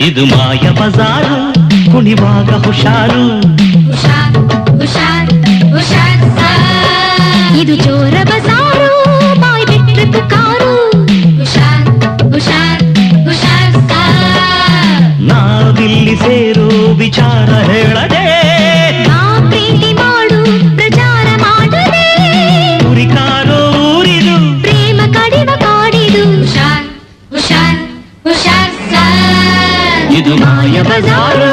ಇದು ಮಾಯ ಬಜಾರು ಕುಣಿವಾಗ ಹುಷಾರು ಇದು ಚೋರ ಬಜಾರು ಬಾಯ್ ಬಿಟ್ರೆ ಪುಕಾರು ನಾವಿಲ್ಲಿ ಸೇರು ವಿಚಾರ ಹೇಳದೆ ನಾ ಪ್ರೀತಿ ಮಾಡು ಪ್ರಚಾರ ಮಾಡದೆ ಉರಿಕಾರೋ ಊರಿದು ಪ್ರೇಮ ಕಡಿವ ಕಾಡಿದು ಇದು ಮಾಯ ಬಜಾರು